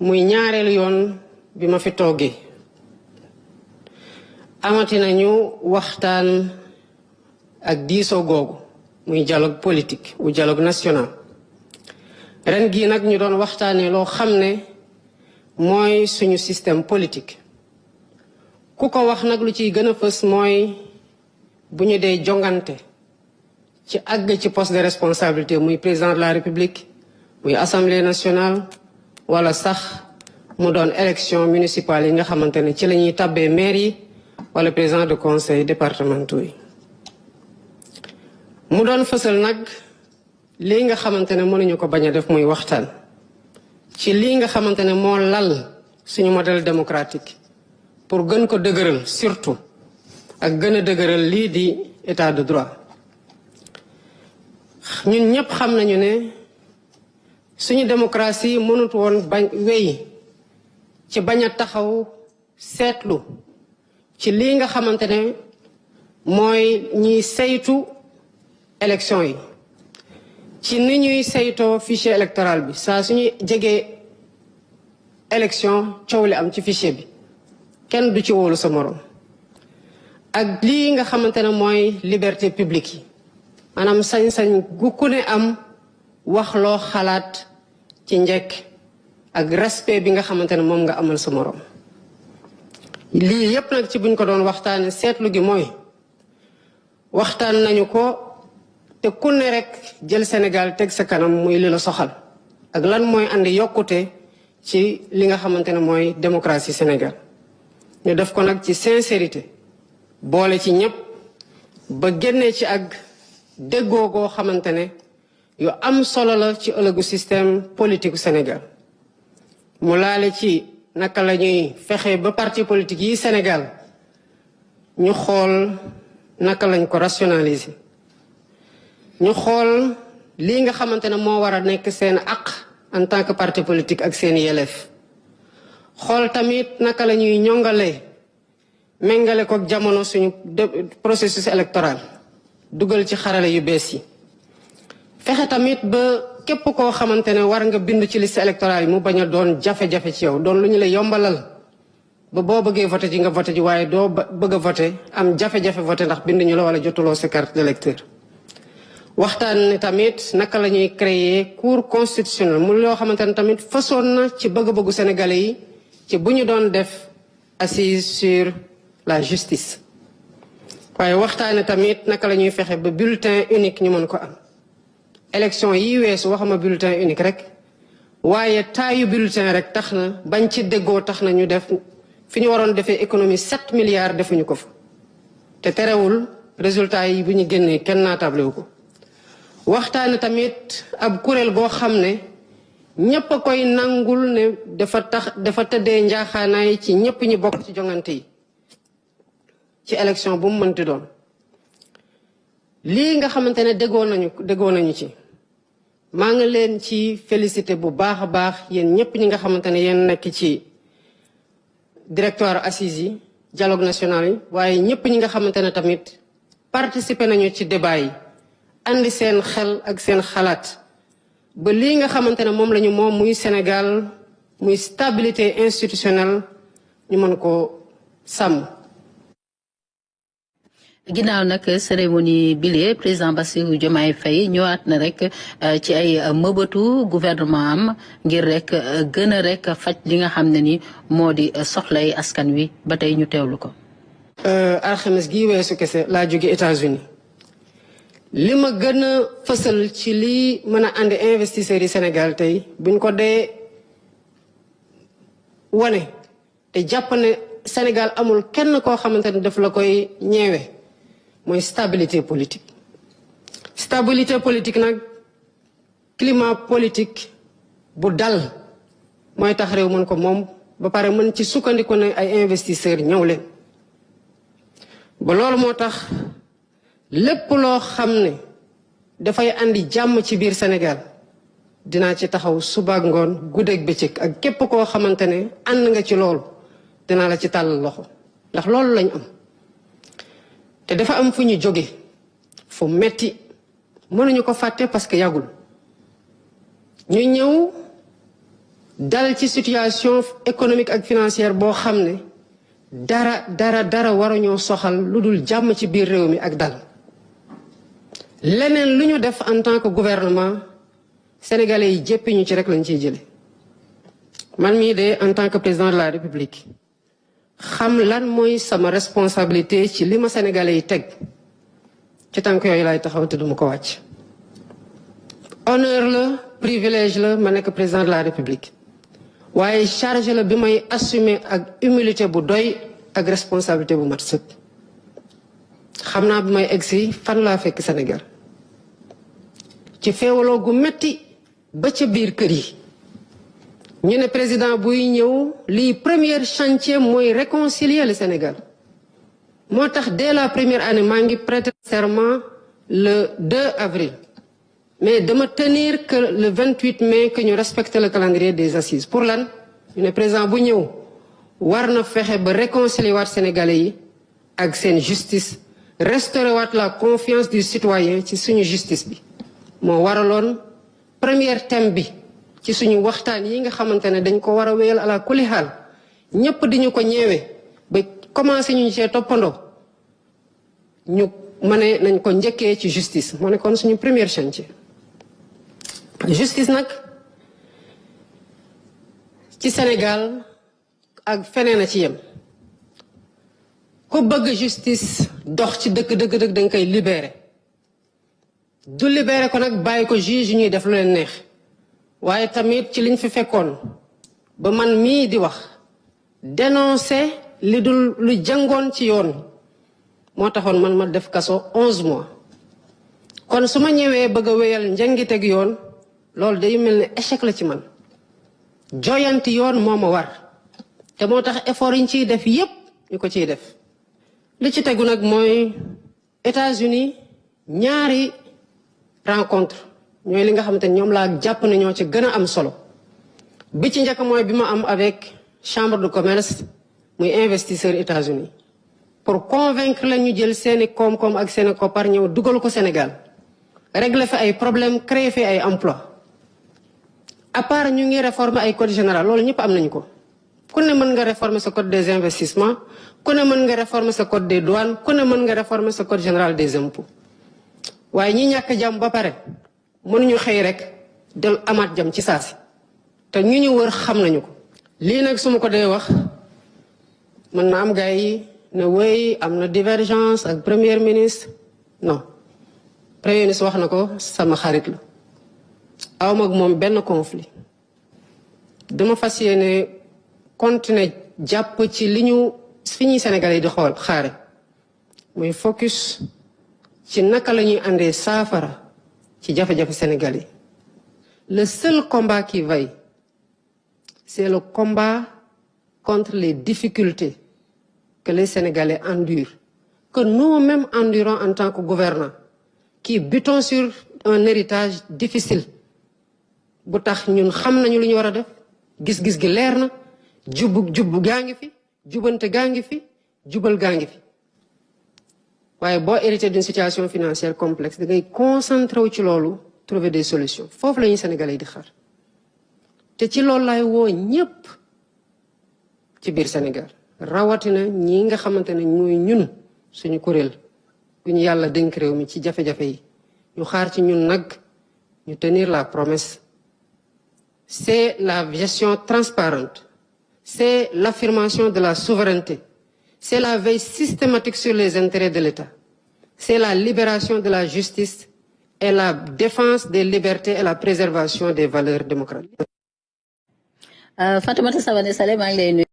muy ñaareelu yoon bi ma fi toogee amati nañu waxtaan ak diisoo googu muy dialogue politique ou dialogue national ren gii nag ñu doon waxtaanee loo xam ne mooy suñu système politique ku ko wax nag lu ciy gën a fës mooy bu ñu dee jongante ci àgg ci poste de responsabilité muy président de la république muy assemblée nationale wala sax mu doon élection municipale yi nga xamante ne ci la ñuy tabbee maire yi wala président de conseil départementaux yi mu doon fësal nag lii nga xamante ne mënuñu ko bañ a def muy waxtaan ci lii nga xamante ne moo lal suñu modèle démocratique pour gën ko dëgëral surtout ak gën a dëgëral lii di état de droit ñun ñëpp xam nañu ne suñu démocratie mënut woon bañ wéy ci bañ a taxaw seetlu ci lii nga xamante ne mooy ñiy saytu élection yi ci ni ñuy saytoo fichier électoral bi saa suñuy jegee élection coow li am ci fichier bi kenn du ci wóolu sa moroom ak lii nga xamante ne mooy liberté publique yi maanaam sañ-sañ gu ku ne am wax loo xalaat ci njëkk ak respect bi nga xamante ne moom nga amal sa moroom lii yépp nag ci buñ ko doon waxtaane seetlu gi mooy waxtaan nañu ko te ku ne rek jël Sénégal teg sa kanam muy li la soxal ak lan mooy andi yokkute ci li nga xamante ne mooy démocratie Sénégal ñu def ko nag ci sincérité boole ci ñëpp ba génnee ci ak déggoo goo xamante ne yu am solo la ci ëllëgu système politique Sénégal mu laale ci naka la ñuy fexe ba parti politique yi Sénégal ñu xool naka lañ ko rationaliser ñu xool lii nga xamante ne moo war a nekk seen àq en tant que parti politique ak seen yelleef xool tamit naka la ñuy ñongalee méngale ko ak jamono suñu processus électoral dugal ci xarale yu bees yi fexe tamit ba képp koo xamante ne war nga bind ci liste électorale yi mu bañ a doon jafe-jafe ci yow doon lu ñu la yombalal ba boo bëggee voté ji nga voté ji waaye doo bëgg a voté am jafe-jafe voté ndax bind ñu la wala jotuloo sa carte d'électeur waxtaan ne tamit naka la ñuy créer cour constitutionnelle mu loo xamante ne tamit façon na ci bëgg-bëggu sénégalais yi ci bu ñu doon def assise sur la justice waaye waxtaane tamit naka la ñuy fexe ba bulletin unique ñu mën ko am élection yi weesu waxuma bulletin unique rek waaye taayu bulletin rek tax na bañ ci déggoo tax na ñu def fi ñu waroon defee économie 7 milliards defuñu ko fa te terewul résultat yi bu ñu génnee kenn naatable wu ko waxtaane tamit ab kuréel goo xam ne ñépp a koy nangul ne dafa tëddee njaaxaanaay ci ñépp ñi bokk ci jongante yi ci élection bu mu mënti doon lii nga xamante ne déggoo nañu ci maa ngi leen ci félicité bu baax a baax yéen ñépp ñi nga xamante ne yéen nekk ci directoire assises yi dialogue national yi waaye ñépp ñi nga xamante ne tamit participer nañu ci débat yi andi seen xel ak seen xalaat ba lii nga xamante ne moom lañu moom muy Sénégal muy stabilité institutionnelle ñu mën ko sàmm. ginnaaw nag cérémonie bile président Bassirou Diomaye Faye ñëwaat na rek ci ay mëbëtu gouvernement am ngir rek gën a rek faj li nga xam ne ni moo di soxlay askan wi ba tey ñu teewlu ko. alxames gii weesu kese laa jóge États-Unis li ma gën a fësal ci lii mën a àndi investisseurs yi Sénégal tey buñ ko dee wane te jàpp ne Sénégal amul kenn koo xamante ne daf la koy ñeewe mooy stabilité politique nag climat politique bu dal mooy tax réew mën ko moom ba pare mën ci sukkandiku ne ay investisseurs ñëw leen ba loolu moo tax lépp loo xam ne dafay andi jàmm ci biir Sénégal dinaa ci taxaw suba ak ngoon guddeeg bëccëg ak képp koo xamante ne ànd nga ci loolu dinaa la ci tàllal loxo ndax loolu lañ am te dafa am fu ñu jóge fu metti mënuñu ko fàtte parce que yàggul ñu ñëw dal ci situation économique ak financière boo xam ne dara waruñoo soxal lu dul jàmm ci biir réew mi ak dal leneen lu ñu def en tant que gouvernement sénégalais yi jéppi ñu ci rek lañ ciy jële man mii de en tant que président de la république xam lan mooy sama responsabilité ci li ma sénégalais yi teg ci tànk yooyu laay taxaw te duma ko wàcc honneur la privilège la ma nekk président de la république waaye charge la bi may assumer ak humilité bu doy ak responsabilité bu mat sëkk xam naa bi may egsi fan laa fekk Sénégal ci feewaloo gu metti ba ca biir kër yi ñu ne président buy ñëw lii premier chantier mooy réconcilier le Sénégal moo tax dès la première année maa ngi prêter serment le 2 avril mais dama tenir que le 28 mai que ñu respecter le calendrier des assises pour lan ñu ne président bu ñëw war na fexe ba réconcilier waat sénégalais yi ak seen justice restaurer waat la confiance du citoyen ci suñu justice bi moo waraloon premier thème bi ci suñu waxtaan yi nga xamante ne dañ ko war a wéyal ala kulli xaal ñëpp di ñu ko ñeewee ba commencé ñu cee toppandoo ñu mëne nañ ko njëkkee ci justice moo nekkoon suñu premier chantier justice nag ci Sénégal ak feneen a ci yem ku bëgg justice dox ci dëgg da nga koy libérer du libérer ko nag bàyyi ko juge ñuy def lu leen neex waaye tamit ci liñ fi fekkoon ba man mii di wax dénoncer li dul lu jàngoon ci yoon moo taxoon man ma def kaso 11 mois kon su ma ñëwee bëgg a wéyal njàngiteg yoon loolu day mel ne échec la ci man joyanti yoon moo ma war te moo tax effort yi ñu ciy def yépp ñu ko ciy def li ci tegu nag mooy États-Unis ñaari rencontre ñooy li nga xamante ne ñoom laa jàpp ne ñoo ci gën a am solo bi ci njëkk mooy bi ma am avec chambre de commerce muy investisseur États-Unis pour convaincre la ñu jël seeni koom-koom ak seeni koppar ñëw dugal ko Sénégal régler fi ay problème créer fi ay emploi à part ñu ngi réformer ay code général loolu ñëpp am nañu ko ku ne mën nga réformer sa code des investissements ku ne mën nga réformer sa code des douanes ku ne mën nga réformer sa code général des impôts waaye ñi ñàkk jàmm ba pare mënuñu xëy rek del amaat jàmm ci saasi te ñu ñu wër xam nañu ko lii nag su ma ko dee wax mën na am gars yi ne wéy am na divergence ak premier ministre non premier ministre wax na ko sama xarit la awma ak moom benn conflit dama fas yéene continuer jàpp ci li ñu fi ñuy Sénégal yi di xool xaare muy focus ci naka la ñuy àndee saafara ci jafe-jafe Sénégal yi le seul combat qui vaille c'est le combat contre les difficultés que les Sénégalais endurent que nous-mêmes endurons en tant que gouvernants qui butons sur un héritage difficile bu tax ñun xam nañu lu ñu war a def gis-gis gi leer na jubbu gaa ngi fi jubante gaa ngi fi jubal gaa ngi fi waaye boo hérité d'une situation financière complexe da ngay concentré wu ci loolu trouver des solutions foofu la ñuy Sénégalais yi di xaar te ci loolu laay woo ñépp ci biir Sénégal rawatina ñi nga xamante ne ñooy ñun suñu kuréel bu ñu yàlla dénk réew mi ci jafe-jafe yi ñu xaar ci ñun nag ñu tenir la promesse c'est la gestion transparente c'est l'affirmation de la souveraineté c'est la veille systématique sur les intérêts de l'État c'est la libération de la justice et la défense des libertés et la préservation des valeurs démocratiques. Fatoumata Savané Salleh maa ngi lay nuyu